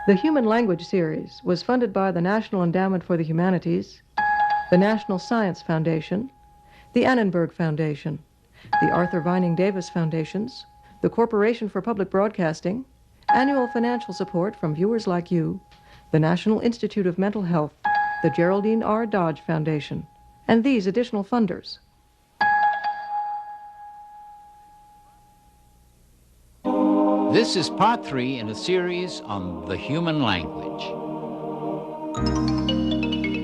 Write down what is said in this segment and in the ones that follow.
The Human Language Series was funded by the National Endowment for the Humanities, the National Science Foundation, the Annenberg Foundation, the Arthur Vining Davis Foundations, the Corporation for Public Broadcasting, annual financial support from viewers like you, the National Institute of Mental Health, the Geraldine R. Dodge Foundation, and these additional funders. This is part 3 in a series on the human language.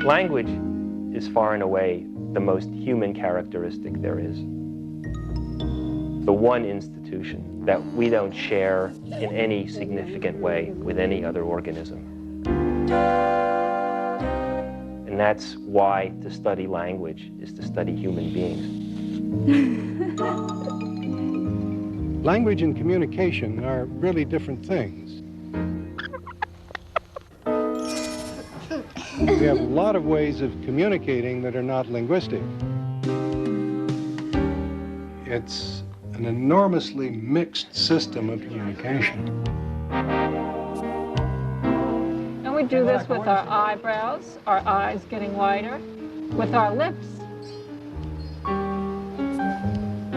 Language is far and away the most human characteristic there is. The one institution that we don't share in any significant way with any other organism. And that's why to study language is to study human beings. Language and communication are really different things. We have a lot of ways of communicating that are not linguistic. It's an enormously mixed system of communication. And we do this with our eyebrows, our eyes getting wider, with our lips.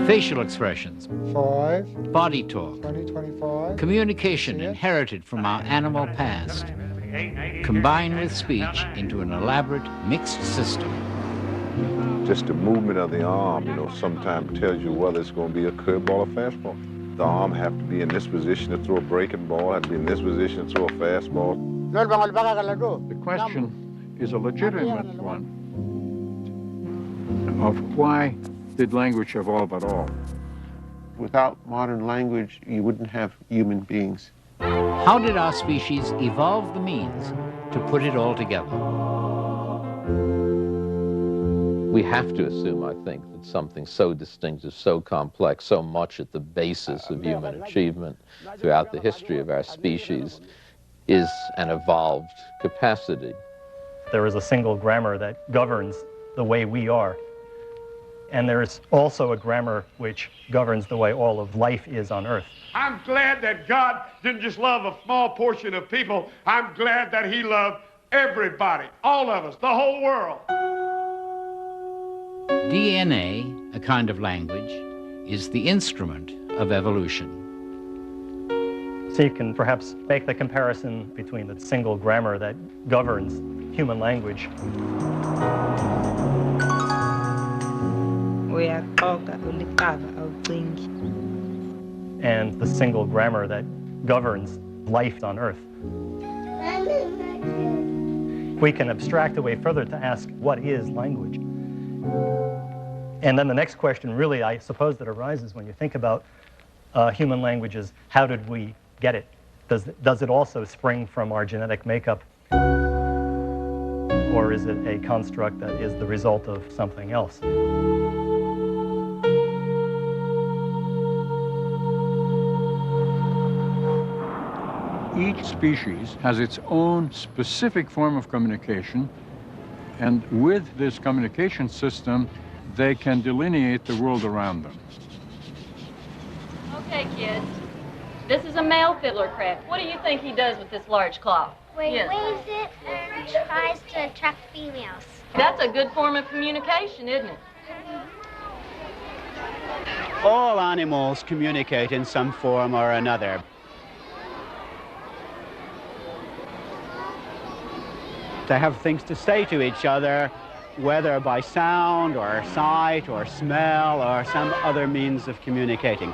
Facial expressions, 5, body talk, 20, 25. communication inherited from our animal past, combined with speech into an elaborate mixed system. Just the movement of the arm, sometimes tells you whether it's going to be a curveball or fastball. The arm have to be in this position to throw a breaking ball, have to be in this position to throw a fastball. The question is a legitimate one of why did language evolve at all? Without modern language, you wouldn't have human beings. How did our species evolve the means to put it all together? We have to assume, I think, that something so distinctive, so complex, so much at the basis of human achievement throughout the history of our species is an evolved capacity. There is a single grammar that governs the way we are. And there is also a grammar which governs the way all of life is on Earth. I'm glad that God didn't just love a small portion of people. I'm glad that he loved everybody, all of us, the whole world. DNA, a kind of language, is the instrument of evolution. So you can perhaps make the comparison between the single grammar that governs human language and the single grammar that governs life on Earth. We can abstract away further to ask, what is language? And then the next question, really, I suppose, that arises when you think about human languages, how did we get it? Does it also spring from our genetic makeup? Or is it a construct that is the result of something else? Each species has its own specific form of communication, and with this communication system, they can delineate the world around them. Okay, kids. This is a male fiddler crab. What do you think he does with this large claw? Well, he waves it and tries to attract females. That's a good form of communication, isn't it? All animals communicate in some form or another. They have things to say to each other, whether by sound or sight or smell or some other means of communicating.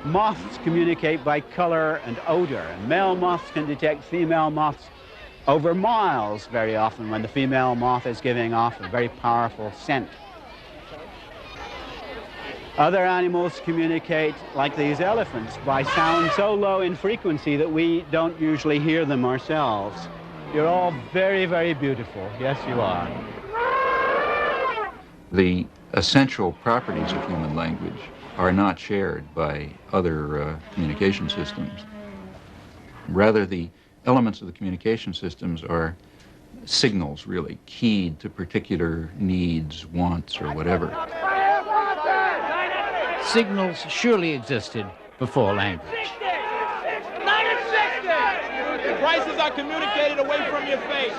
Moths communicate by color and odor, and male moths can detect female moths over miles very often when the female moth is giving off a very powerful scent. Other animals communicate, like these elephants, by sound so low in frequency that we don't usually hear them ourselves. You're all very, very beautiful. Yes, you are. The essential properties of human language are not shared by other communication systems. Rather, the elements of the communication systems are signals, really, keyed to particular needs, wants, or whatever. Signals surely existed before language. The prices are communicated away from your face.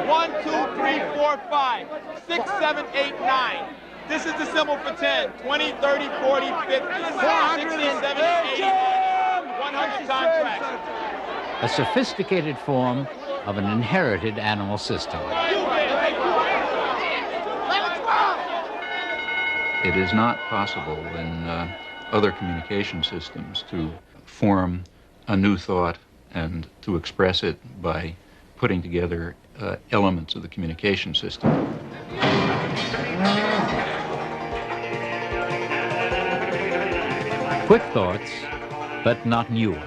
1, 2, 3, 4, 5, 6, 7, 8, 9. This is the symbol for 10, 20, 30, 40, 50, 60, 70, 80, 100 contracts. A sophisticated form of an inherited animal system. It is not possible in other communication systems to form a new thought and to express it by putting together elements of the communication system. Quick thoughts, but not new ones.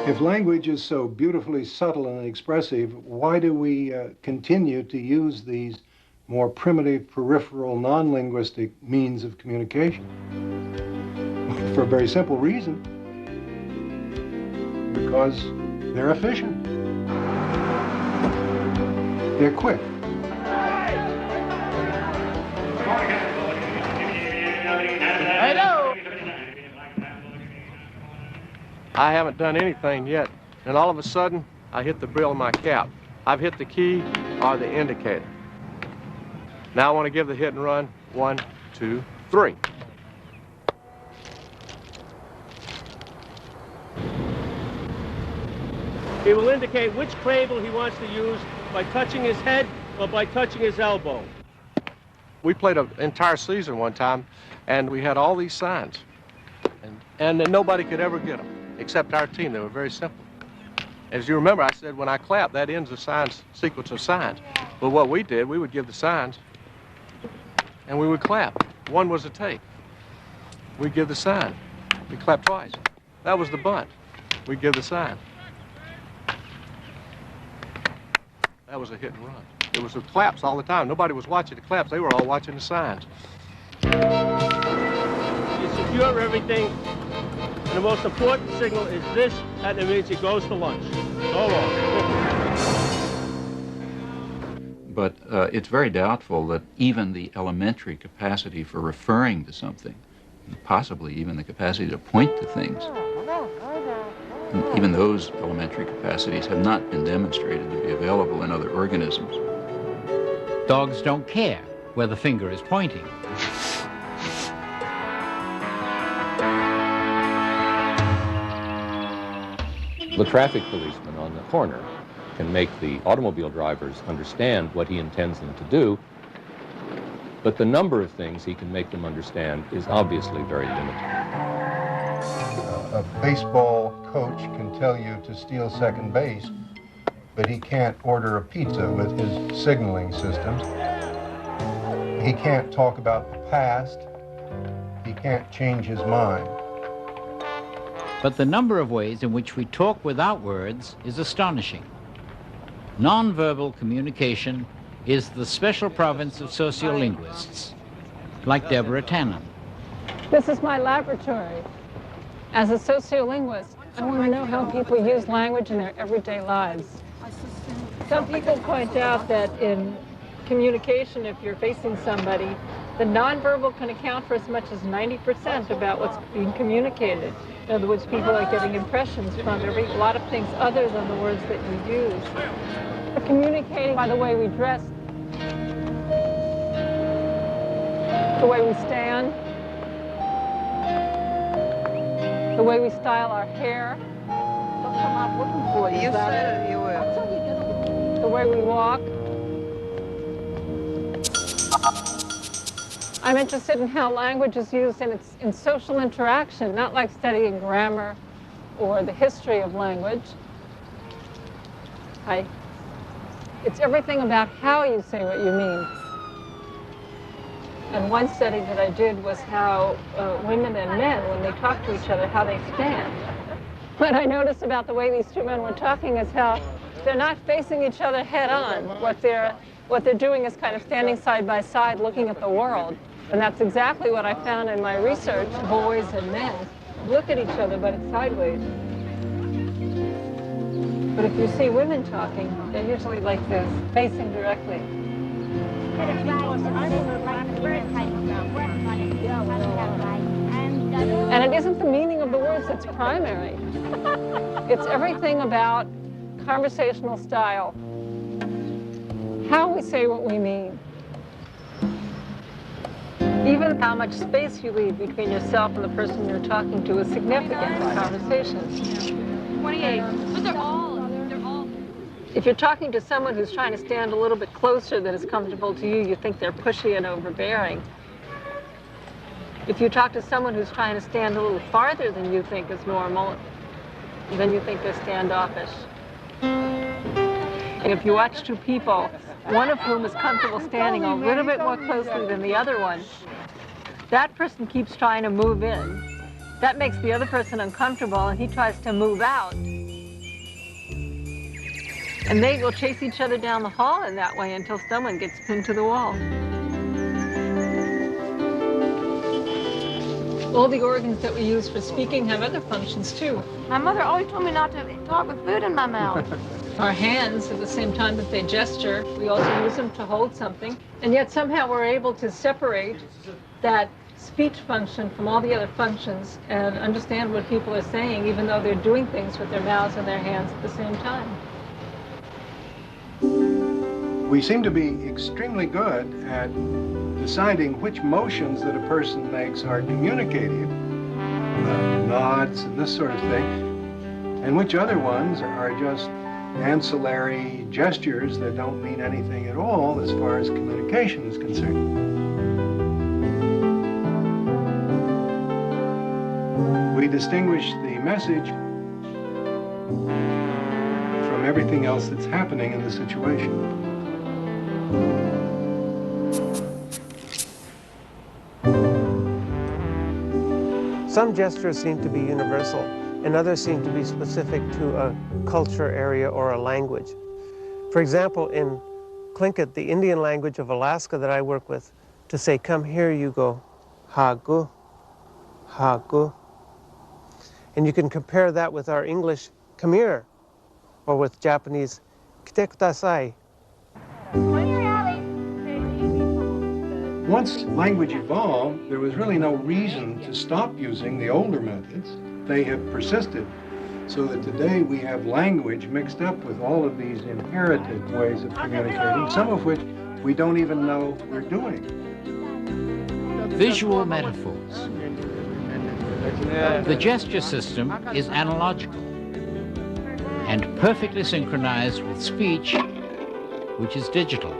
If language is so beautifully subtle and expressive, why do we continue to use these more primitive, peripheral, non-linguistic means of communication? For a very simple reason. Because they're efficient. They're quick. Hello. I haven't done anything yet, and all of a sudden, I hit the brill of my cap. I've hit the key or the indicator. Now I want to give the hit and run. 1, 2, 3. He will indicate which cradle he wants to use by touching his head or by touching his elbow. We played an entire season one time, and we had all these signs. And nobody could ever get them, except our team. They were very simple. As you remember, I said when I clap, that ends the sequence of signs. But what we did, we would give the signs, and we would clap. One was a take. We'd give the sign. We clap twice. That was the bunt. We'd give the sign. That was a hit and run. It was the claps all the time. Nobody was watching the claps. They were all watching the signs. You secure everything, and the most important signal is this, and it means he goes to lunch. So long. But it's very doubtful that even the elementary capacity for referring to something, possibly even the capacity to point to things, even those elementary capacities have not been demonstrated to be available in other organisms. Dogs don't care where the finger is pointing. The traffic policeman on the corner can make the automobile drivers understand what he intends them to do, but the number of things he can make them understand is obviously very limited. A baseball coach can tell you to steal second base, but he can't order a pizza with his signaling systems. He can't talk about the past. He can't change his mind. But the number of ways in which we talk without words is astonishing. Nonverbal communication is the special province of sociolinguists, like Deborah Tannen. This is my laboratory. As a sociolinguist, I want to know how people use language in their everyday lives. Some people point out that in communication, if you're facing somebody, the nonverbal can account for as much as 90% about what's being communicated. In other words, people are getting impressions from a lot of things other than the words that you use. We're communicating by the way we dress, the way we stand, the way we style our hair. Don't come out looking for you. You said it, you will. The way we walk. I'm interested in how language is used in social interaction, not like studying grammar or the history of language. It's everything about how you say what you mean. And one study that I did was how women and men, when they talk to each other, how they stand. What I noticed about the way these two men were talking is how they're not facing each other head on. What they're What they're doing is kind of standing side by side looking at the world. And that's exactly what I found in my research. Boys and men look at each other, but it's sideways. But if you see women talking, they're usually like this, facing directly. And it isn't the meaning of the words that's primary. It's everything about conversational style, how we say what we mean. Even how much space you leave between yourself and the person you're talking to is significant in conversations. 28. But they're all. If you're talking to someone who's trying to stand a little bit closer than is comfortable to you, you think they're pushy and overbearing. If you talk to someone who's trying to stand a little farther than you think is normal, then you think they're standoffish. And if you watch two people, one of whom is comfortable standing a little bit more closely than the other one, that person keeps trying to move in. That makes the other person uncomfortable, and he tries to move out. And they will chase each other down the hall in that way until someone gets pinned to the wall. All the organs that we use for speaking have other functions too. My mother always told me not to talk with food in my mouth. Our hands, at the same time that they gesture, we also use them to hold something. And yet somehow we're able to separate that speech function from all the other functions and understand what people are saying, even though they're doing things with their mouths and their hands at the same time. We seem to be extremely good at deciding which motions that a person makes are communicative, nods and this sort of thing, and which other ones are just ancillary gestures that don't mean anything at all as far as communication is concerned. We distinguish the message from everything else that's happening in the situation. Some gestures seem to be universal, and others seem to be specific to a culture area or a language. For example, in Tlingit, the Indian language of Alaska that I work with, to say, come here, you go, ha-gu, ha-gu. And you can compare that with our English, come here, or with Japanese, kite kudasai. Once language evolved, there was really no reason to stop using the older methods. They have persisted, so that today we have language mixed up with all of these inherited ways of communicating, some of which we don't even know we're doing. Visual metaphors. The gesture system is analogical and perfectly synchronized with speech, which is digital.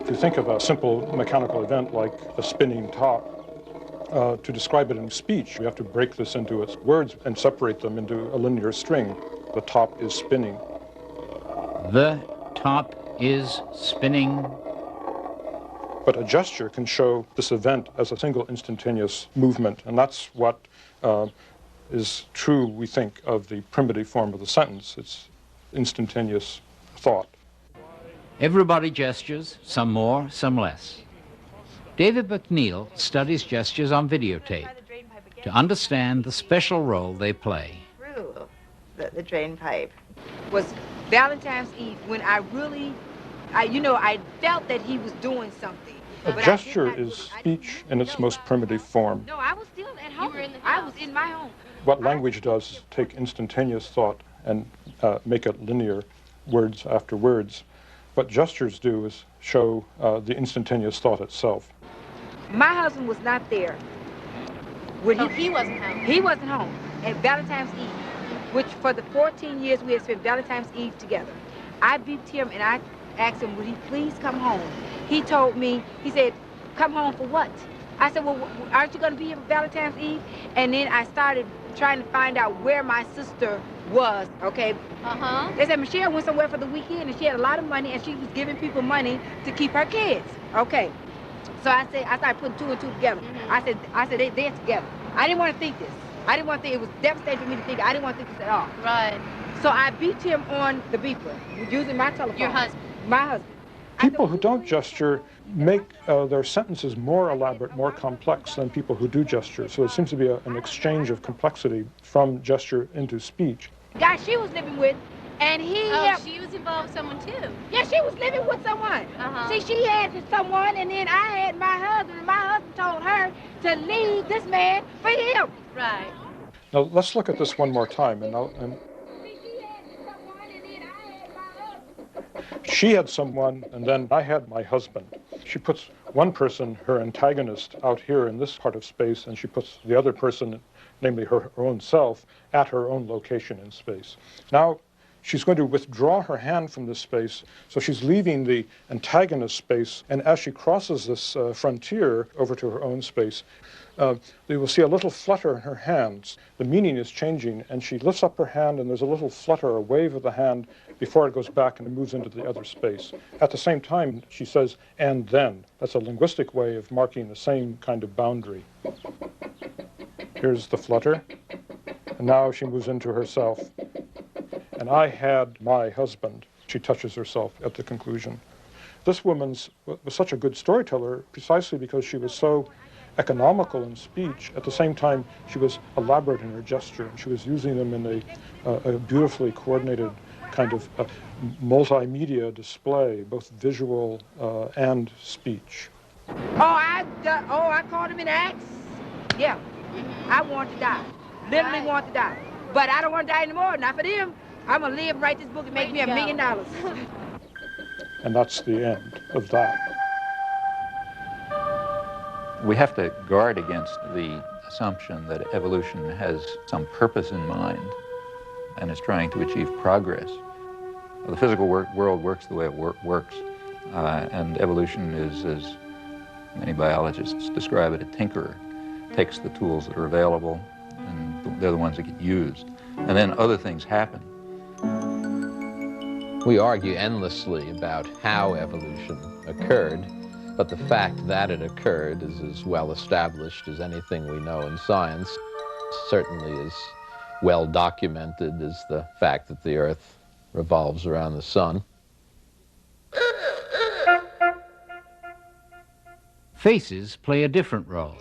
If you think of a simple mechanical event like a spinning top, to describe it in speech, we have to break this into its words and separate them into a linear string. The top is spinning. The top is spinning. But a gesture can show this event as a single instantaneous movement, and that's what is true, we think, of the primitive form of the sentence. It's instantaneous thought. Everybody gestures, some more, some less. David McNeil studies gestures on videotape to understand the special role they play. Through the drain pipe was Valentine's Eve when I really, I felt that he was doing something. A gesture is speech in its most primitive form. No, I was still at home. I was in my home. What language does is take instantaneous thought and make it linear, words after words. What gestures do is show the instantaneous thought itself. My husband was not there. He wasn't home. He wasn't home at Valentine's Eve, which for the 14 years we had spent Valentine's Eve together. I beeped him and I asked him, would he please come home? He told me, he said, come home for what? I said, well, aren't you going to be here for Valentine's Eve? And then I started trying to find out where my sister was, okay? They said Michelle went somewhere for the weekend and she had a lot of money and she was giving people money to keep her kids, okay? So I started putting two and two together. I said they're together. I didn't want to think this. I didn't want to think, it was devastating for me to think, I didn't want to think this at all. Right. So I beeped him on the beeper using my telephone. Your husband? My husband. People who don't gesture make their sentences more elaborate, more complex than people who do gesture. So it seems to be an exchange of complexity from gesture into speech. The guy she was living with, and he helped. She was involved with someone too. Yeah, she was living with someone. See, she had someone, and then I had my husband, and my husband told her to leave this man for him. Right. Now let's look at this one more time. She had someone, and then I had my husband. She puts one person, her antagonist, out here in this part of space, and she puts the other person, namely her own self, at her own location in space. Now, she's going to withdraw her hand from this space, so she's leaving the antagonist space, and as she crosses this frontier over to her own space, you will see a little flutter in her hands. The meaning is changing, and she lifts up her hand, and there's a little flutter, a wave of the hand, before it goes back and it moves into the other space. At the same time, she says, and then. That's a linguistic way of marking the same kind of boundary. Here's the flutter, and now she moves into herself. And I had my husband. She touches herself at the conclusion. This woman was such a good storyteller precisely because she was so economical in speech. At the same time, she was elaborate in her gesture. And she was using them in a beautifully coordinated kind of multimedia display, both visual and speech. I called him an axe. Yeah, I want to die. Literally want to die. But I don't want to die anymore, not for them. I'm going to live, write this book, and make me $1 million. And that's the end of that. We have to guard against the assumption that evolution has some purpose in mind and is trying to achieve progress. The physical world works the way it works, and evolution is, as many biologists describe it, a tinkerer. Takes the tools that are available, and they're the ones that get used. And then other things happen. We argue endlessly about how evolution occurred, but the fact that it occurred is as well established as anything we know in science. Certainly as well documented as the fact that the Earth revolves around the sun. Faces play a different role.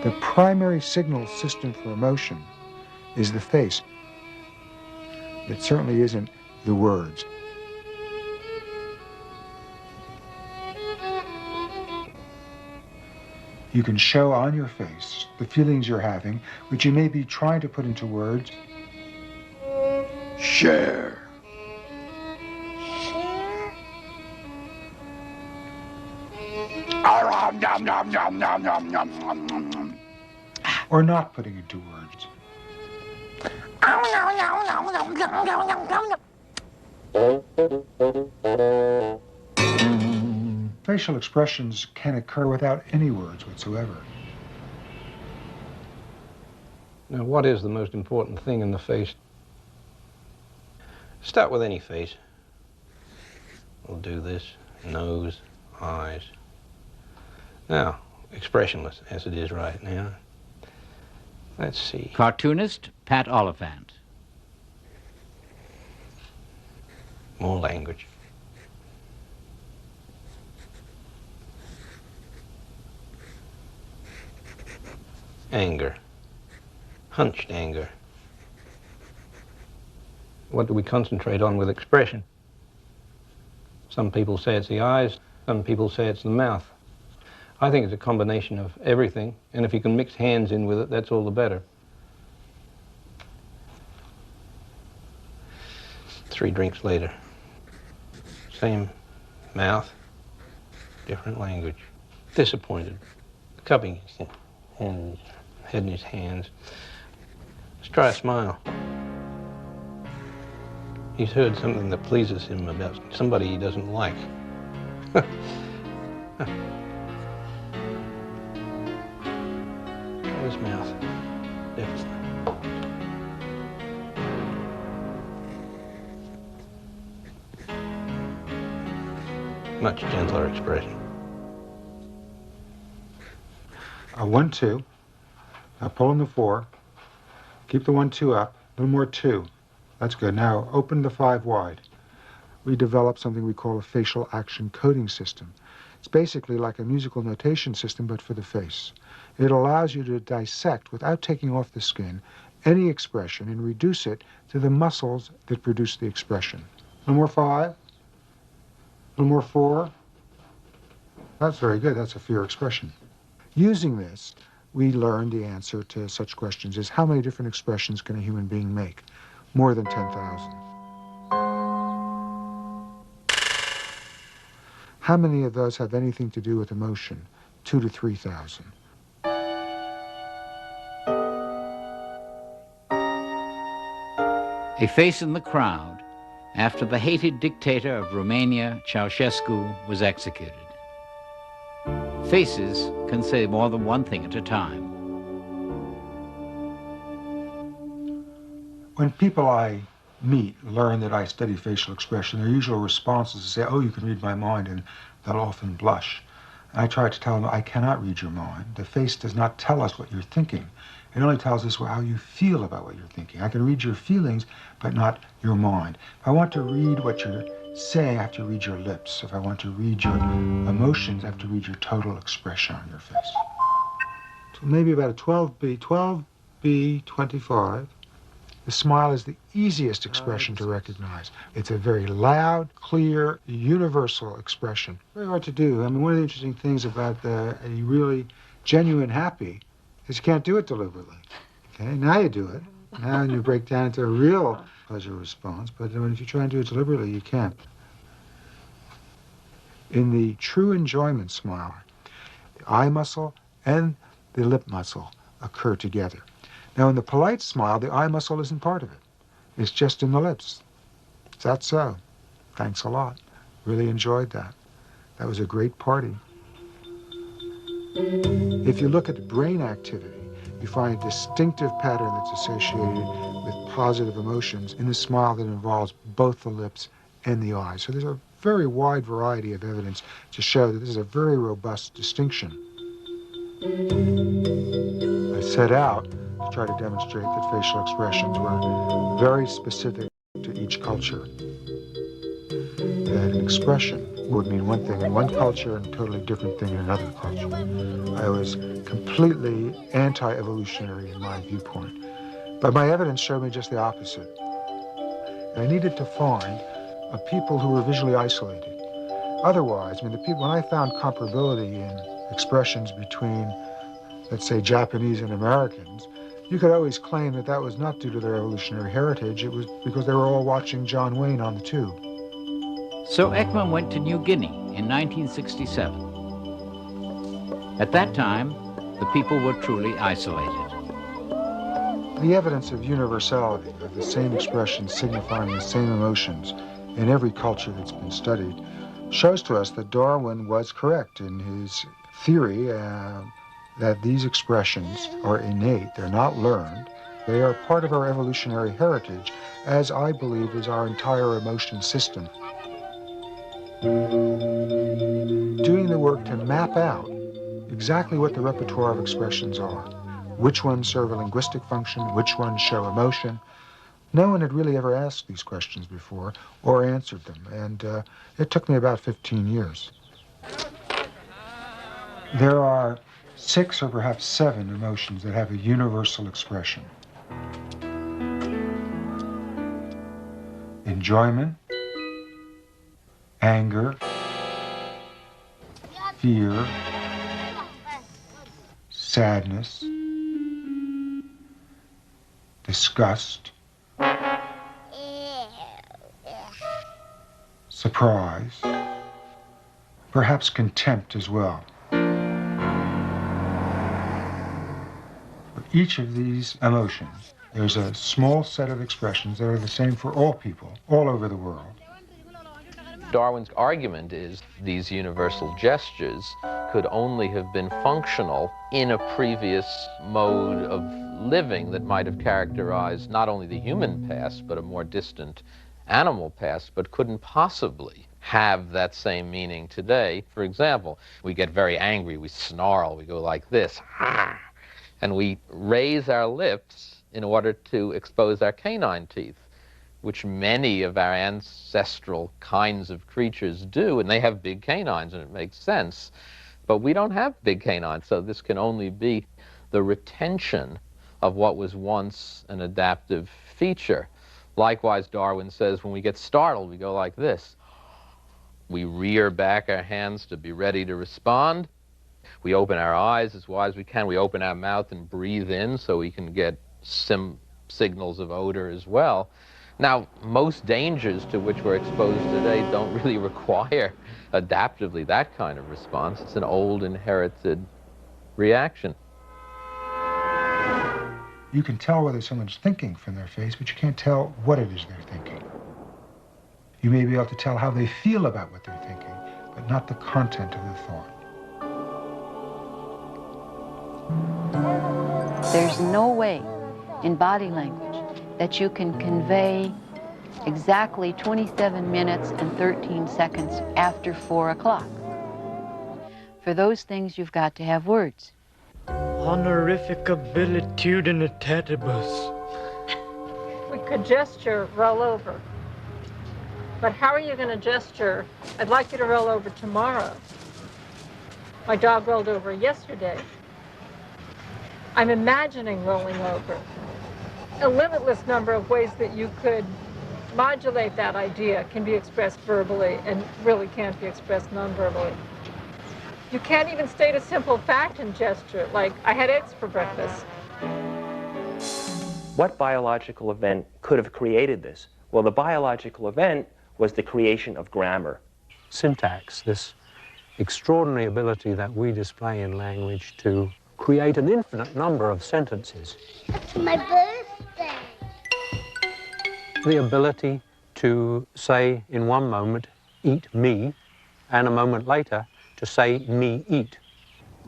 The primary signal system for emotion is the face. It certainly isn't the words. You can show on your face the feelings you're having, which you may be trying to put into words. Share. Or not putting into words. Facial expressions can occur without any words whatsoever. Now, what is the most important thing in the face? Start with any face. We'll do this. Nose, eyes. Now, expressionless, as it is right now. Let's see. Cartoonist Pat Oliphant. More language. Anger. Hunched anger. What do we concentrate on with expression? Some people say it's the eyes, some people say it's the mouth. I think it's a combination of everything, and if you can mix hands in with it, that's all the better. 3 drinks later. Same mouth, different language. Disappointed. Cupping his hands, head in his hands. Let's try a smile. He's heard something that pleases him about somebody he doesn't like. His mouth, definitely. Much gentler expression. A 1-2. Now pull in the 4. Keep the 1-2 up. A little more 2. That's good. Now open the 5 wide. we developed something we call a facial action coding system. It's basically like a musical notation system, but for the face. It allows you to dissect, without taking off the skin, any expression and reduce it to the muscles that produce the expression. A little more 5, a little more 4. That's very good. That's a fear expression. Using this, we learned the answer to such questions as how many different expressions can a human being make? More than 10,000. How many of those have anything to do with emotion? 2,000 to 3,000. A face in the crowd after the hated dictator of Romania, Ceausescu, was executed. Faces can say more than one thing at a time. When people I meet learn that I study facial expression, their usual response is to say, "Oh, you can read my mind," and they'll often blush. And I try to tell them, I cannot read your mind. The face does not tell us what you're thinking. It only tells us how you feel about what you're thinking. I can read your feelings, but not your mind. If I want to read what you're saying, I have to read your lips. If I want to read your emotions, I have to read your total expression on your face. So maybe about a 12B, 12B, 25. The smile is the easiest expression to recognize. It's a very loud, clear, universal expression. Very hard to do. I mean, one of the interesting things about a really genuine happy is you can't do it deliberately. Okay, now you do it. Now you break down into a real pleasure response, but if you try and do it deliberately, you can't. In the true enjoyment smile, the eye muscle and the lip muscle occur together. Now, in the polite smile, the eye muscle isn't part of it. It's just in the lips. Is that so? Thanks a lot. Really enjoyed that. That was a great party. If you look at the brain activity, you find a distinctive pattern that's associated with positive emotions in the smile that involves both the lips and the eyes. So there's a very wide variety of evidence to show that this is a very robust distinction. I set out to try to demonstrate that facial expressions were very specific to each culture. That an expression would mean one thing in one culture and a totally different thing in another culture. I was completely anti-evolutionary in my viewpoint, but my evidence showed me just the opposite. I needed to find people who were visually isolated. Otherwise, when I found comparability in expressions between, let's say, Japanese and Americans, you could always claim that that was not due to their evolutionary heritage. It was because they were all watching John Wayne on the tube. So Ekman went to New Guinea in 1967. At that time, the people were truly isolated. The evidence of universality, of the same expressions signifying the same emotions in every culture that's been studied, shows to us that Darwin was correct in his theory that these expressions are innate, they're not learned, they are part of our evolutionary heritage, as I believe is our entire emotion system. Doing the work to map out exactly what the repertoire of expressions are, which ones serve a linguistic function, which ones show emotion. No one had really ever asked these questions before or answered them, and it took me about 15 years. There are 6 or perhaps 7 emotions that have a universal expression. Enjoyment, anger, fear, sadness, disgust, surprise, perhaps contempt as well. For each of these emotions, there's a small set of expressions that are the same for all people, all over the world. Darwin's argument is these universal gestures could only have been functional in a previous mode of living that might have characterized not only the human past, but a more distant animal past, but couldn't possibly have that same meaning today. For example, we get very angry, we snarl, we go like this, and we raise our lips in order to expose our canine teeth. which many of our ancestral kinds of creatures do, and they have big canines, and it makes sense. But we don't have big canines, so this can only be the retention of what was once an adaptive feature. Likewise, Darwin says when we get startled, we go like this. We rear back our hands to be ready to respond. We open our eyes as wide as we can. We open our mouth and breathe in so we can get signals of odor as well. Now, most dangers to which we're exposed today don't really require adaptively that kind of response. It's an old inherited reaction. You can tell whether someone's thinking from their face, but you can't tell what it is they're thinking. You may be able to tell how they feel about what they're thinking, but not the content of the thought. There's no way in body language that you can convey exactly 27 minutes and 13 seconds after 4 o'clock. For those things, you've got to have words. Honorificabilitudinitatis. We could gesture, roll over. But how are you going to gesture? I'd like you to roll over tomorrow. My dog rolled over yesterday. I'm imagining rolling over. A limitless number of ways that you could modulate that idea can be expressed verbally and really can't be expressed non-verbally. You can't even state a simple fact in gesture, like, I had eggs for breakfast. What biological event could have created this? Well, the biological event was the creation of grammar. Syntax, this extraordinary ability that we display in language to create an infinite number of sentences. It's my birthday. The ability to say in one moment, eat me, and a moment later to say me eat.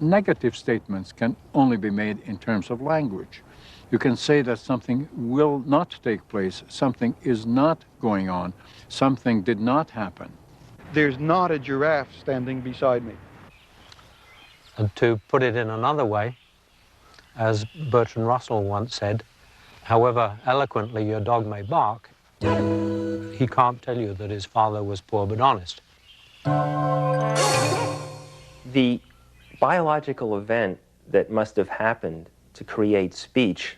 Negative statements can only be made in terms of language. You can say that something will not take place, something is not going on, something did not happen. There's not a giraffe standing beside me. And to put it in another way, as Bertrand Russell once said, however eloquently your dog may bark, he can't tell you that his father was poor but honest. The biological event that must have happened to create speech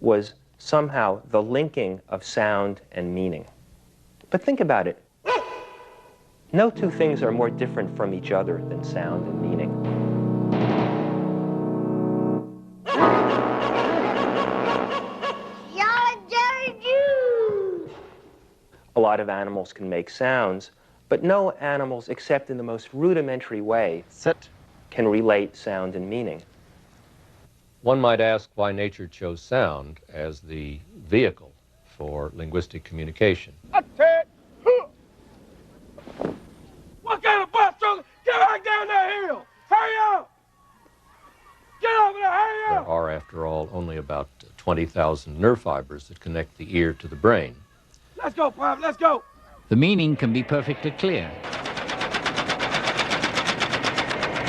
was somehow the linking of sound and meaning. But think about it. No two things are more different from each other than sound and meaning. A lot of animals can make sounds, but no animals, except in the most rudimentary way, can relate sound and meaning. One might ask why nature chose sound as the vehicle for linguistic communication. What kind of bus truck? Get back down that hill! Hurry up! Get over there, hurry up! There are, after all, only about 20,000 nerve fibers that connect the ear to the brain. Let's go, Pop, let's go! The meaning can be perfectly clear.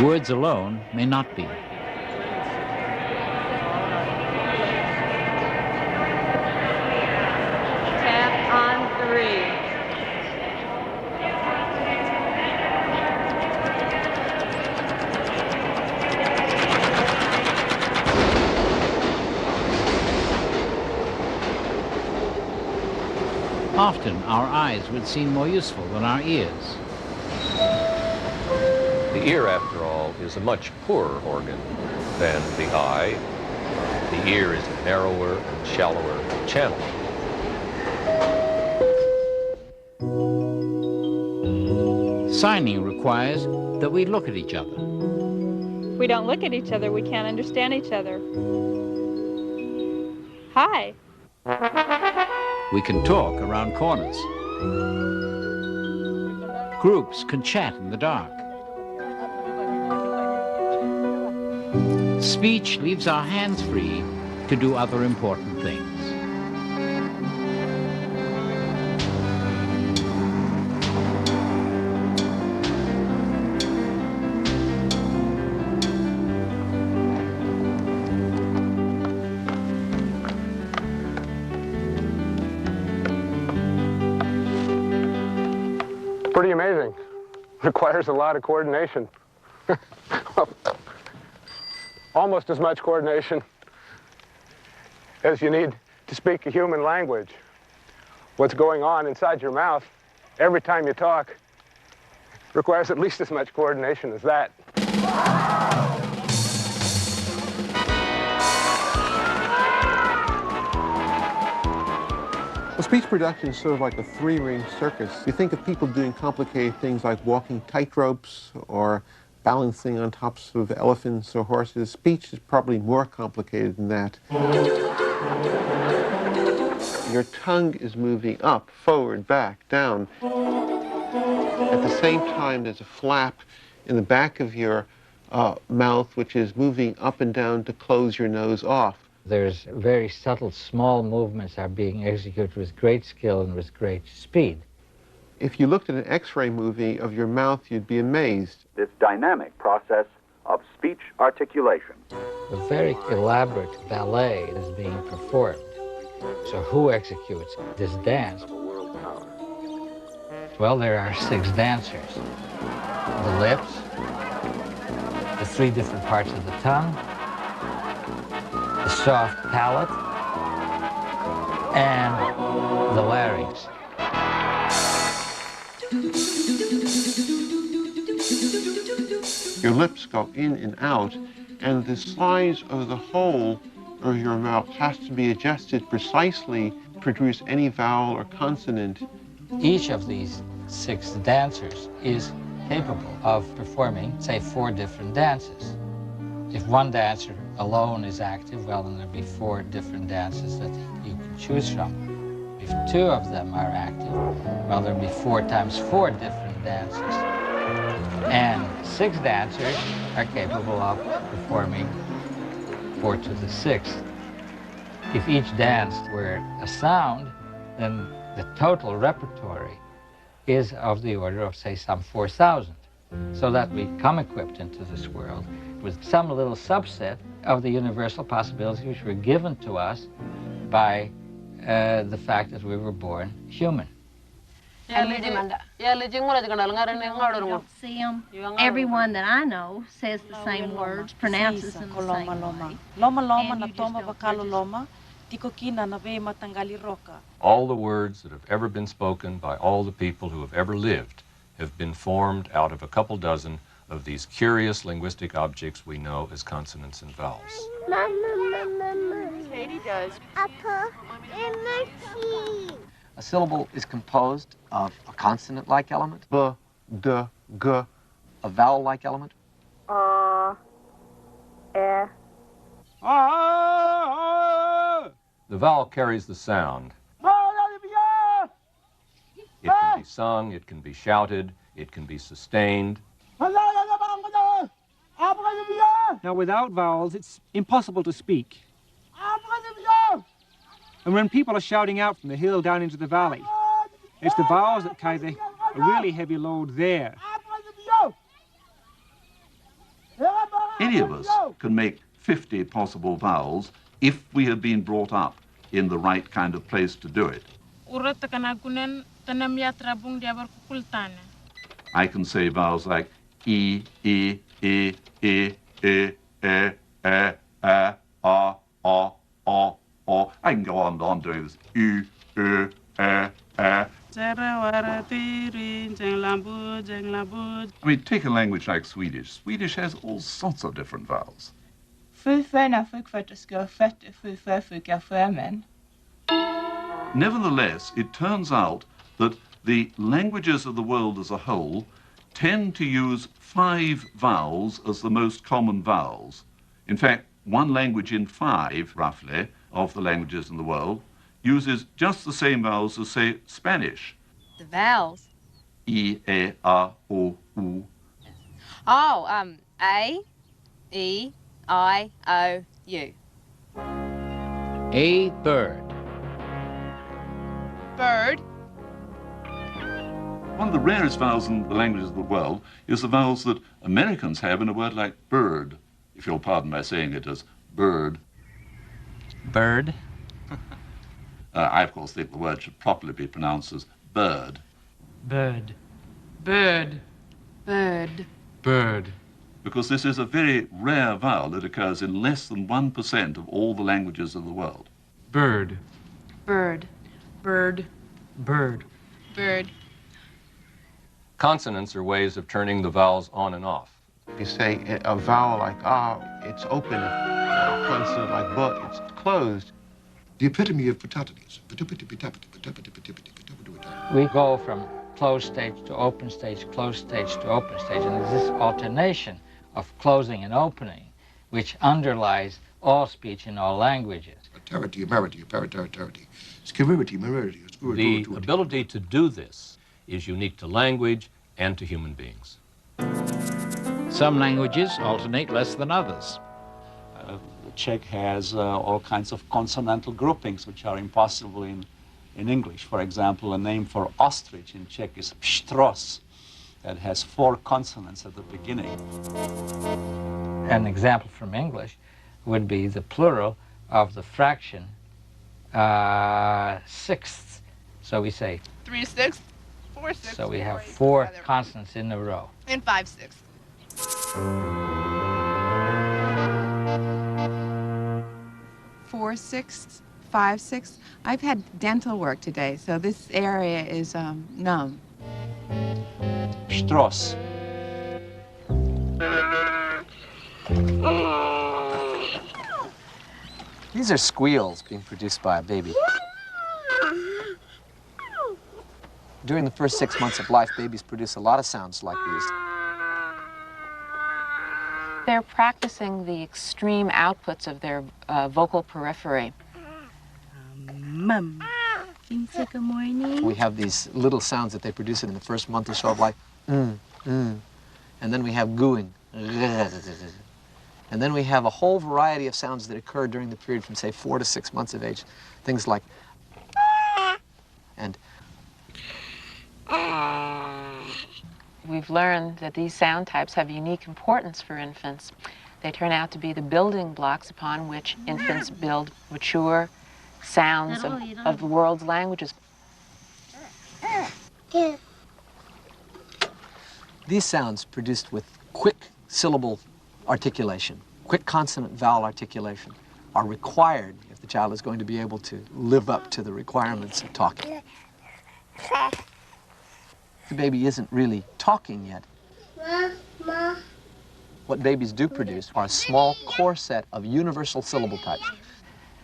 Words alone may not be. Tap on 3. Often, our eyes would seem more useful than our ears. The ear, after all, is a much poorer organ than the eye. The ear is a narrower and shallower channel. Signing requires that we look at each other. If we don't look at each other, we can't understand each other. Hi. We can talk around corners. Groups can chat in the dark. Speech leaves our hands free to do other important things. pretty amazing. Requires a lot of coordination. Almost as much coordination as you need to speak a human language. What's going on inside your mouth every time you talk requires at least as much coordination as that. Well, speech production is sort of like a three-ring circus. You think of people doing complicated things like walking tightropes or balancing on tops of elephants or horses. Speech is probably more complicated than that. Your tongue is moving up, forward, back, down. At the same time, there's a flap in the back of your mouth, which is moving up and down to close your nose off. There's very subtle, small movements are being executed with great skill and with great speed. If you looked at an X-ray movie of your mouth, you'd be amazed. This dynamic process of speech articulation. A very elaborate ballet is being performed. So who executes this dance? Well, there are 6 dancers. The lips, the 3 different parts of the tongue, the soft palate, and the larynx. Your lips go in and out, and the size of the hole of your mouth has to be adjusted precisely to produce any vowel or consonant. Each of these 6 dancers is capable of performing, say, 4 different dances. If one dancer alone is active, well, then there'll be 4 different dances that you can choose from. If 2 of them are active, well, there'll be 4 times 4 different dances. And 6 dancers are capable of performing 4 to the 6th. If each dance were a sound, then the total repertory is of the order of, say, some 4,000. So that we come equipped into this world with some little subset of the universal possibilities which were given to us by the fact that we were born human. I don't see them. Everyone that I know says the same words, pronounces them the same way. And you just don't All the words that have ever been spoken by all the people who have ever lived have been formed out of a couple dozen of these curious linguistic objects we know as consonants and vowels. Katie does. Apple in my tea. A syllable is composed of a consonant-like element, B, D, G, a vowel-like element, The vowel carries the sound. It can be sung, it can be shouted, it can be sustained. Now, without vowels, it's impossible to speak. And when people are shouting out from the hill down into the valley, it's the vowels that carry a really heavy load there. Any of us can make 50 possible vowels if we have been brought up in the right kind of place to do it. I can say vowels like E, E, E, E, E, E, E, A, O. I can go on doing this. U, U, E, E. I mean, take a language like Swedish. Swedish has all sorts of different vowels. Nevertheless, it turns out that the languages of the world as a whole tend to use 5 vowels as the most common vowels. In fact, 1 language in 5, roughly, of the languages in the world uses just the same vowels as, say, Spanish. The vowels? E, E, A, O, U. Oh, A, E, I, O, U. A bird. Bird. One of the rarest vowels in the languages of the world is the vowels that Americans have in a word like bird, if you'll pardon my saying it as bird. Bird? I, of course, think the word should properly be pronounced as bird. Bird. Bird. Bird. Bird. Because this is a very rare vowel that occurs in less than 1% of all the languages of the world. Bird. Bird. Bird. Bird. Bird. Consonants are ways of turning the vowels on and off. If you say a vowel like ah, it's open. A consonant like bu, it's closed. The epitome of patatonis. We go from closed stage to open stage, closed stage to open stage, and there's this alternation of closing and opening, which underlies all speech in all languages. The ability to do this is unique to language and to human beings. Some languages alternate less than others. Czech has all kinds of consonantal groupings which are impossible in English. For example, a name for ostrich in Czech is pštros. That has 4 consonants at the beginning. An example from English would be the plural of the fraction sixths. So we say 3/6, 4/6. So we have 4 consonants in a row. And 5/6. 4/6, 5/6. I've had dental work today, so this area is numb. Pštros. These are squeals being produced by a baby. During the first 6 months of life, babies produce a lot of sounds like these. They're practicing the extreme outputs of their vocal periphery. Mum. Good morning. We have these little sounds that they produce in the first month or so of life. And then we have gooing. And then we have a whole variety of sounds that occur during the period from, say, 4 to 6 months of age. Things like and We've learned that these sound types have unique importance for infants. They turn out to be the building blocks upon which infants build mature sounds of the world's languages. these sounds produced with quick syllable articulation, quick consonant vowel articulation, are required if the child is going to be able to live up to the requirements of talking. The baby isn't really talking yet. What babies do produce are a small core set of universal syllable types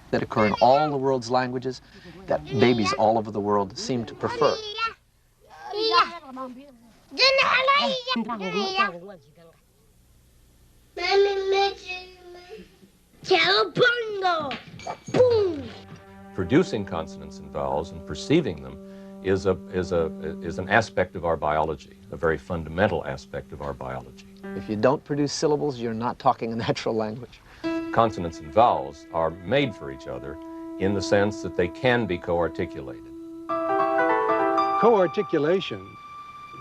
that occur in all the world's languages that babies all over the world seem to prefer. Producing consonants and vowels and perceiving them is an aspect of our biology, a very fundamental aspect of our biology. If you don't produce syllables, you're not talking a natural language. Consonants and vowels are made for each other in the sense that they can be co-articulated. Co-articulation,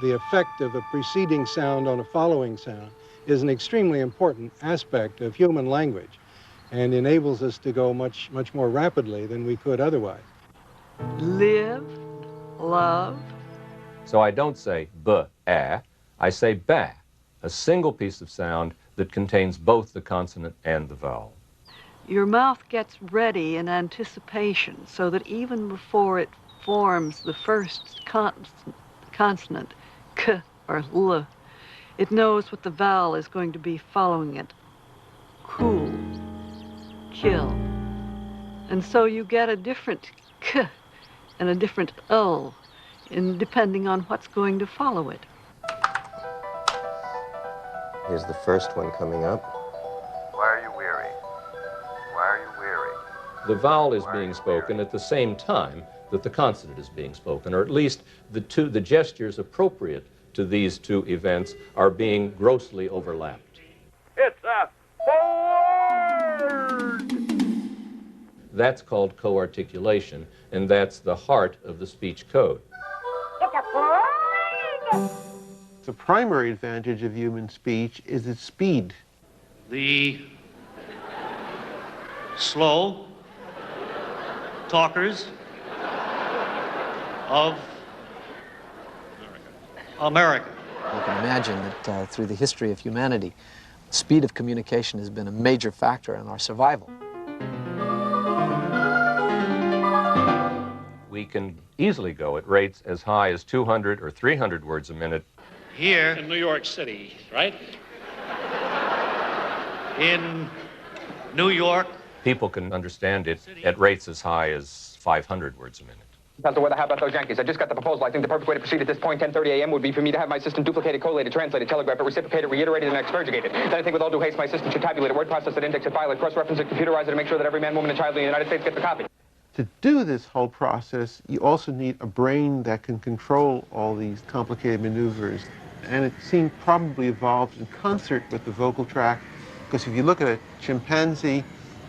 the effect of a preceding sound on a following sound, is an extremely important aspect of human language and enables us to go much more rapidly than we could otherwise. Live, love. So I don't say b-a, I say ba, a single piece of sound that contains both the consonant and the vowel. Your mouth gets ready in anticipation so that even before it forms the first consonant, k or l, it knows what the vowel is going to be following it. Cool, kill. And so you get a different k and a different l, depending on what's going to follow it. Here's the first one coming up. Why are you weary? Why are you weary? The vowel is being spoken at the same time that the consonant is being spoken, or at least the gestures appropriate to these two events are being grossly overlapped. It's a word! That's called co-articulation, and that's the heart of the speech code. It's a word! The primary advantage of human speech is its speed. The slow talkers of America. You can imagine that through the history of humanity, speed of communication has been a major factor in our survival. We can easily go at rates as high as 200 or 300 words a minute. Here in New York City, right? In New York. People can understand it at rates as high as 500 words a minute. How's the weather? How about those Yankees? I just got the proposal. I think the perfect way to proceed at this point, 10:30 a.m., would be for me to have my system duplicated, collated, translated, telegraphed, reciprocated, reiterated, and expurgated. Then I think with all due haste, my system should tabulate it, word process it, index it, file it, cross-reference it, computerize it, and make sure that every man, woman, and child in the United States gets a copy. To do this whole process, you also need a brain that can control all these complicated maneuvers. And it seemed probably evolved in concert with the vocal tract, because if you look at a chimpanzee,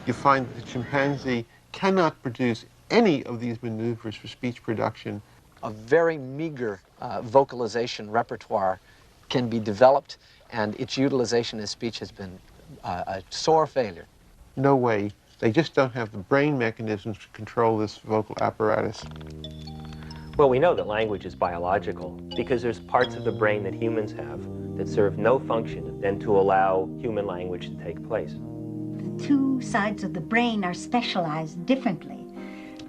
you find that the chimpanzee cannot produce any of these maneuvers for speech production. A very meager vocalization repertoire can be developed, and its utilization in speech has been a sore failure. No way. They just don't have the brain mechanisms to control this vocal apparatus. Well, we know that language is biological because there's parts of the brain that humans have that serve no function than to allow human language to take place. The two sides of the brain are specialized differently.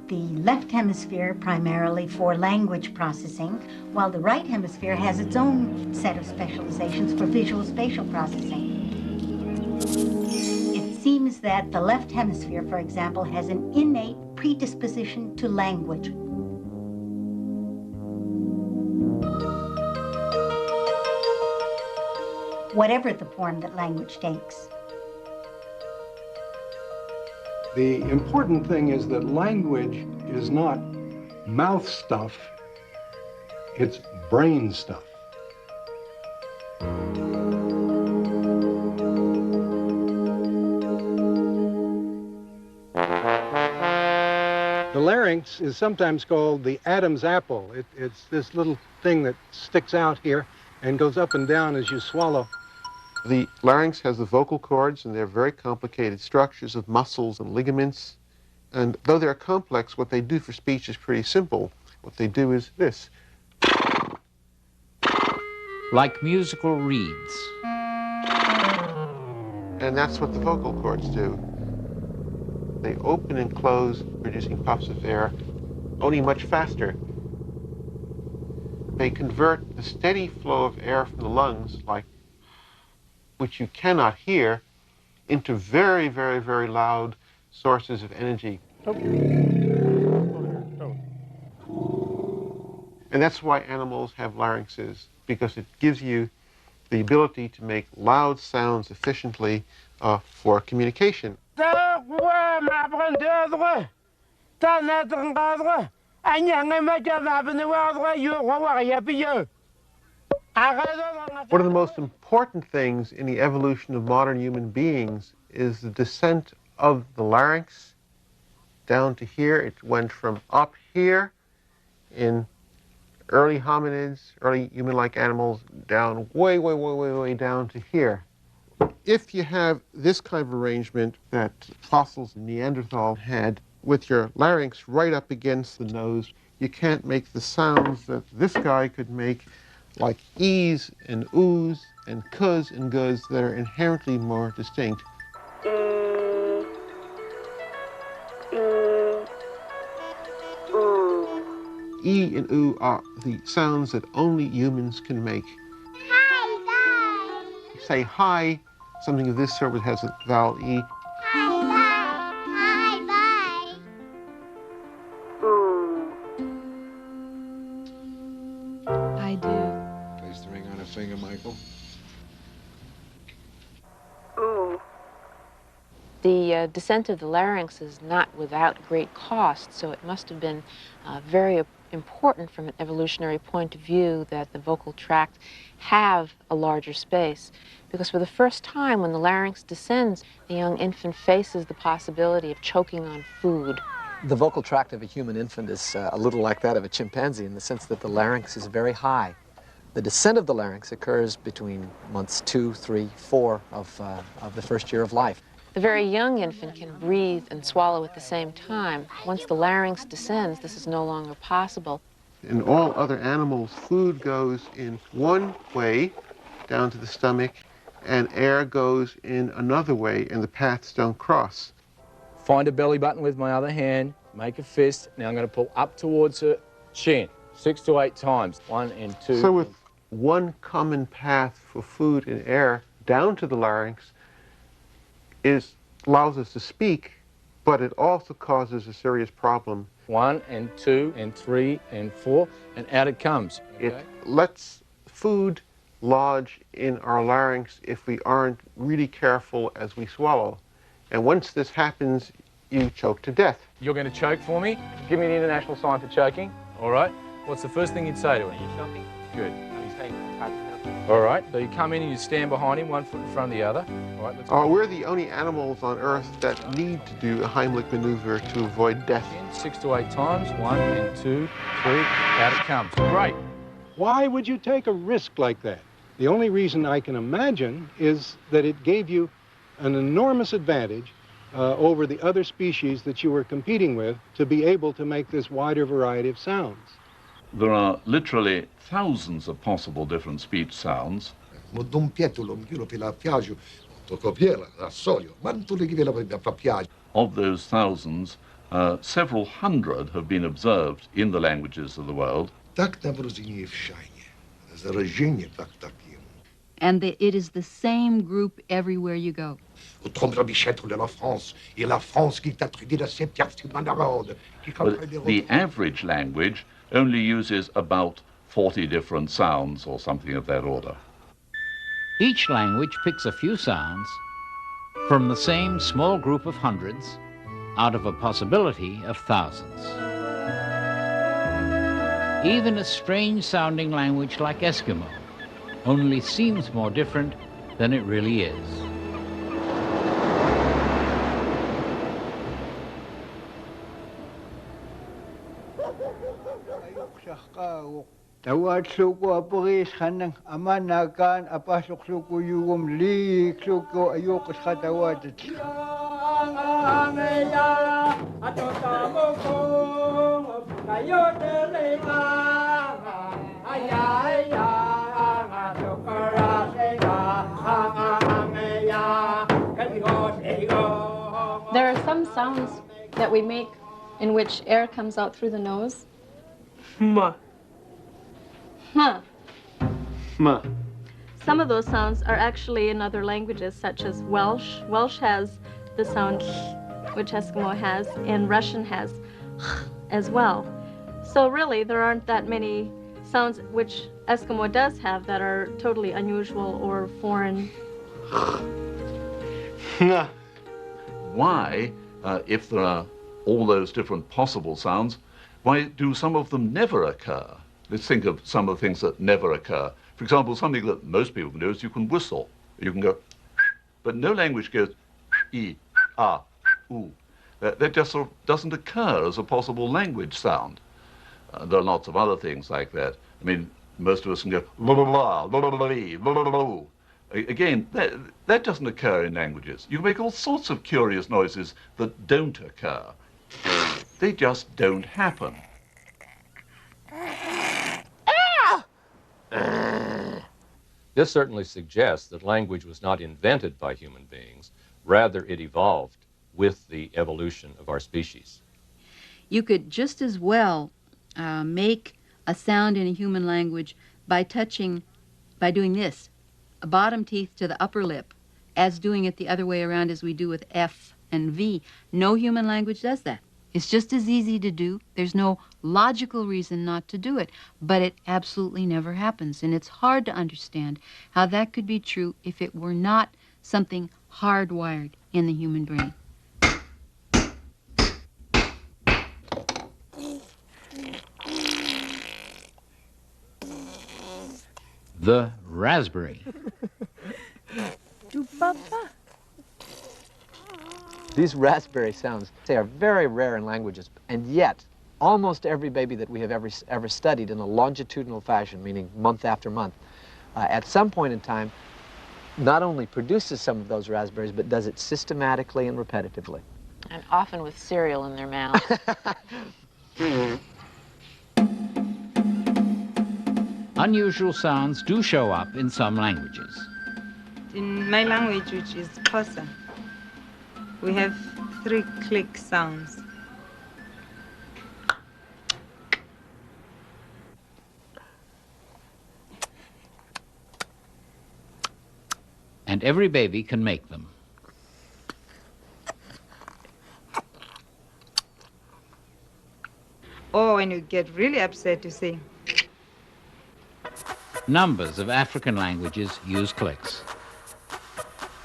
The left hemisphere primarily for language processing, while the right hemisphere has its own set of specializations for visual spatial processing. It seems that the left hemisphere, for example, has an innate predisposition to language. Whatever the form that language takes. The important thing is that language is not mouth stuff, it's brain stuff. The larynx is sometimes called the Adam's apple. It's this little thing that sticks out here and goes up and down as you swallow. The larynx has the vocal cords, and they're very complicated structures of muscles and ligaments. And though they're complex, what they do for speech is pretty simple. What they do is this. Like musical reeds. And that's what the vocal cords do. They open and close, producing puffs of air, only much faster. They convert the steady flow of air from the lungs, which you cannot hear, into very, very, very loud sources of energy. And that's why animals have larynxes, because it gives you the ability to make loud sounds efficiently for communication. One of the most important things in the evolution of modern human beings is the descent of the larynx down to here. It went from up here in early hominids, early human-like animals, down way, way, way, way, way down to here. If you have this kind of arrangement that fossils in Neanderthal had, with your larynx right up against the nose, you can't make the sounds that this guy could make, like e's and oo's and cuz and guz, that are inherently more distinct. E and oo are the sounds that only humans can make. Hi, bye. Say hi, something of this sort has a vowel E. Hi, bye. Hi, bye. I do. Place the ring on her finger, Michael. The descent of the larynx is not without great cost, so it must have been very important from an evolutionary point of view that the vocal tract have a larger space. Because for the first time, when the larynx descends, the young infant faces the possibility of choking on food. The vocal tract of a human infant is a little like that of a chimpanzee in the sense that the larynx is very high. The descent of the larynx occurs between months 2, 3, 4 of the first year of life. The very young infant can breathe and swallow at the same time. Once the larynx descends, this is no longer possible. In all other animals, food goes in one way down to the stomach, and air goes in another way, and the paths don't cross. Find a belly button with my other hand, make a fist. Now I'm going to pull up towards her chin 6 to 8 times. 1 and 2. So with one common path for food and air down to the larynx allows us to speak, but it also causes a serious problem. 1 and 2 and 3 and 4, and out it comes. Okay? It lets food lodge in our larynx if we aren't really careful as we swallow. And once this happens, you choke to death. You're going to choke for me? Give me the international sign for choking. All right. What's the first thing you'd say to him? Are you choking? Good. Are you saying All right. So you come in and you stand behind him, 1 foot in front of the other. All right. Let's go. We're the only animals on Earth that need to do a Heimlich maneuver to avoid death. 6 to 8 times. 1 and 2, 3. Out it comes. Great. Why would you take a risk like that? The only reason I can imagine is that it gave you an enormous advantage over the other species that you were competing with to be able to make this wider variety of sounds. There are literally thousands of possible different speech sounds. Of those thousands, several hundred have been observed in the languages of the world. And it is the same group everywhere you go. But the average language only uses about 40 different sounds or something of that order. Each language picks a few sounds from the same small group of hundreds out of a possibility of thousands. Even a strange-sounding language like Eskimo only seems more different than it really is. Tawad suko apuris kanang aman nakan apasok suko yugom lik suko ayok katawad. There are some sounds that we make in which air comes out through the nose. Ma. Huh. Ma. Some of those sounds are actually in other languages, such as Welsh. Welsh has the sound which Eskimo has, and Russian has as well. So really, there aren't that many sounds which Eskimo does have that are totally unusual or foreign. Why, if there are all those different possible sounds, why do some of them never occur? Let's think of some of the things that never occur. For example, something that most people can do is you can whistle. You can go, but no language goes, e, ah, ooh. That just sort of doesn't occur as a possible language sound. There are lots of other things like that. I mean, most of us can go, blah, blah, blah, blah, blah, blah, blah, blah, blah. Again, that doesn't occur in languages. You can make all sorts of curious noises that don't occur. They just don't happen. This certainly suggests that language was not invented by human beings. Rather, it evolved with the evolution of our species. You could just as well make a sound in a human language by doing this, a bottom teeth to the upper lip, as doing it the other way around as we do with F and V. No human language does that. It's just as easy to do. There's no logical reason not to do it, but it absolutely never happens. And it's hard to understand how that could be true if it were not something hardwired in the human brain. The raspberry. These raspberry sounds, they are very rare in languages, and yet almost every baby that we have ever studied in a longitudinal fashion, meaning month after month, at some point in time, not only produces some of those raspberries, but does it systematically and repetitively. And often with cereal in their mouth. Unusual sounds do show up in some languages. In my language, which is Xhosa, we have 3 click sounds. And every baby can make them. Or when you get really upset, you say. Numbers of African languages use clicks.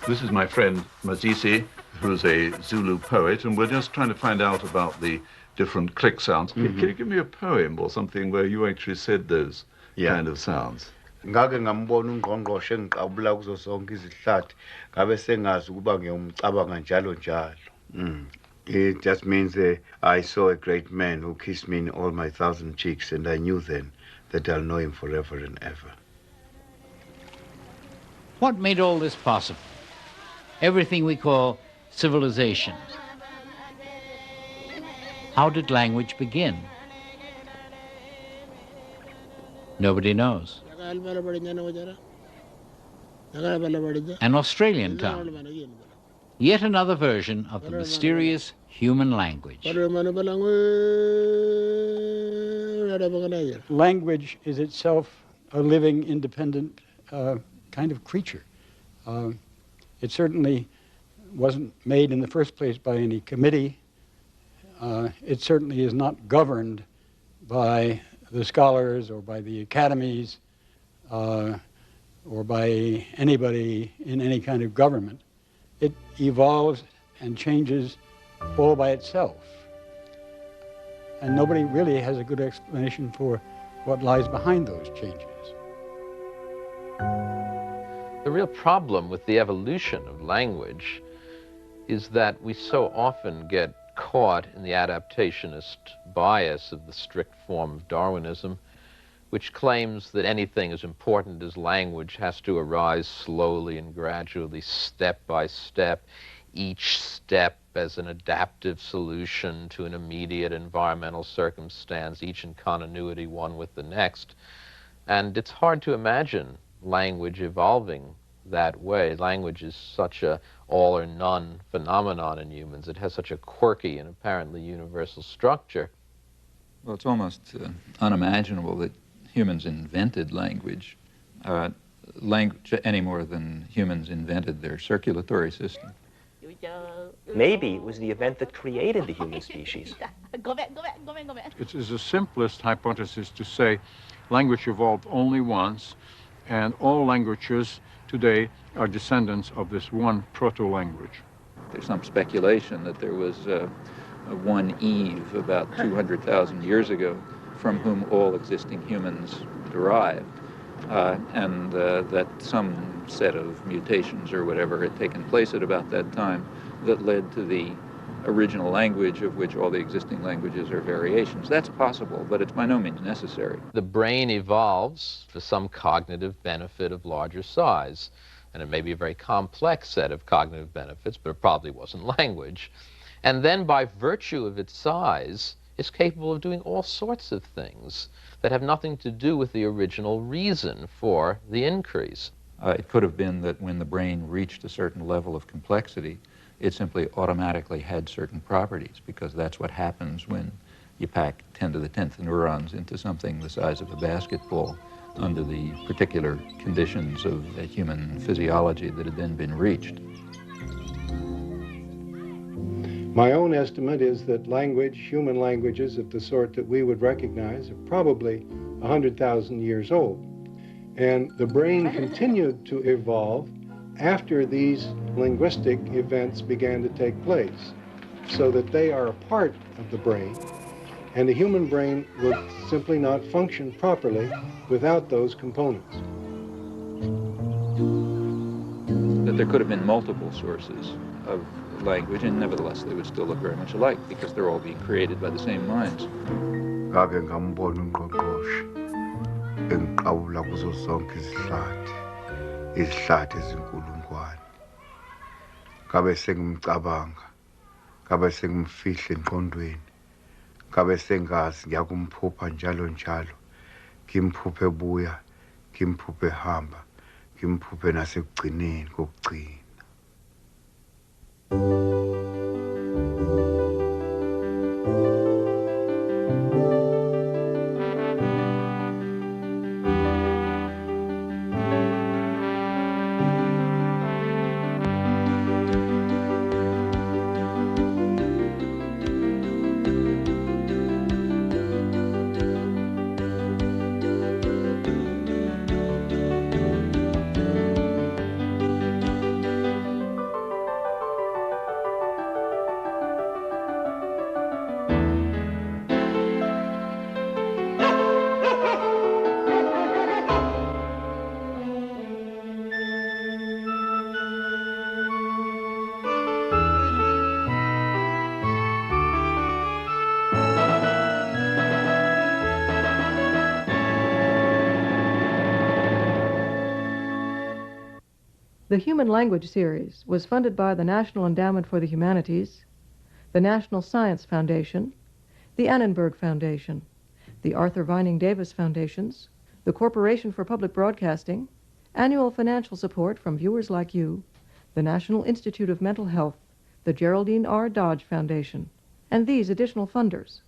This is my friend Mazisi, who's a Zulu poet, and we're just trying to find out about the different click sounds. Can you give me a poem or something where you actually said those kind of sounds? Ngake ngambona ungqongqoshe engiqabula kuzo zonke izihlathi ngabe sengazi ukuba ngiyomcabanga njalo njalo. It just means I saw a great man who kissed me in all my 1,000 cheeks, and I knew then that I'll know him forever and ever. What made all this possible? Everything we call civilization. How did language begin? Nobody knows. An Australian town. Yet another version of the mysterious human language. Language is itself a living, independent kind of creature. It certainly wasn't made in the first place by any committee. It certainly is not governed by the scholars or by the academies or by anybody in any kind of government. It evolves and changes all by itself. And nobody really has a good explanation for what lies behind those changes. The real problem with the evolution of language is that we so often get caught in the adaptationist bias of the strict form of Darwinism, which claims that anything as important as language has to arise slowly and gradually, step by step, each step as an adaptive solution to an immediate environmental circumstance, each in continuity one with the next. And it's hard to imagine language evolving that way. Language is such a all or none phenomenon in humans. It has such a quirky and apparently universal structure. Well, it's almost unimaginable that humans invented language, any more than humans invented their circulatory system. Maybe it was the event that created the human species. It is the simplest hypothesis to say language evolved only once, and all languages today are descendants of this one proto-language. There's some speculation that there was one Eve about 200,000 years ago from whom all existing humans derived, and that some set of mutations or whatever had taken place at about that time that led to the original language of which all the existing languages are variations. That's possible, but it's by no means necessary. The brain evolves for some cognitive benefit of larger size, and it may be a very complex set of cognitive benefits, but it probably wasn't language. And then by virtue of its size, it's capable of doing all sorts of things that have nothing to do with the original reason for the increase. It could have been that when the brain reached a certain level of complexity, it simply automatically had certain properties, because that's what happens when you pack 10 to the 10th neurons into something the size of a basketball under the particular conditions of human physiology that had then been reached. My own estimate is that language, human languages of the sort that we would recognize, are probably 100,000 years old. And the brain continued to evolve after these linguistic events began to take place, so that they are a part of the brain, and the human brain would simply not function properly without those components. That there could have been multiple sources of language, and nevertheless they would still look very much alike, because they're all being created by the same minds. Ngake ngambona ungqongqoshe engiqabula kuzo zonke izihlathi ezinkulungwane. Ngabe sengimcabanga, ngabe sengimfihla engqondweni, ngabe sengazi ngiyakumphupha njalo njalo, ngimphuphe buya ngimphuphe hamba ngimphuphe nasekugcineni kokugcina. The Human Language Series was funded by the National Endowment for the Humanities, the National Science Foundation, the Annenberg Foundation, the Arthur Vining Davis Foundations, the Corporation for Public Broadcasting, annual financial support from viewers like you, the National Institute of Mental Health, the Geraldine R. Dodge Foundation, and these additional funders.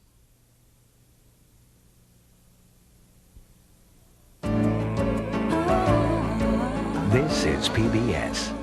This is PBS.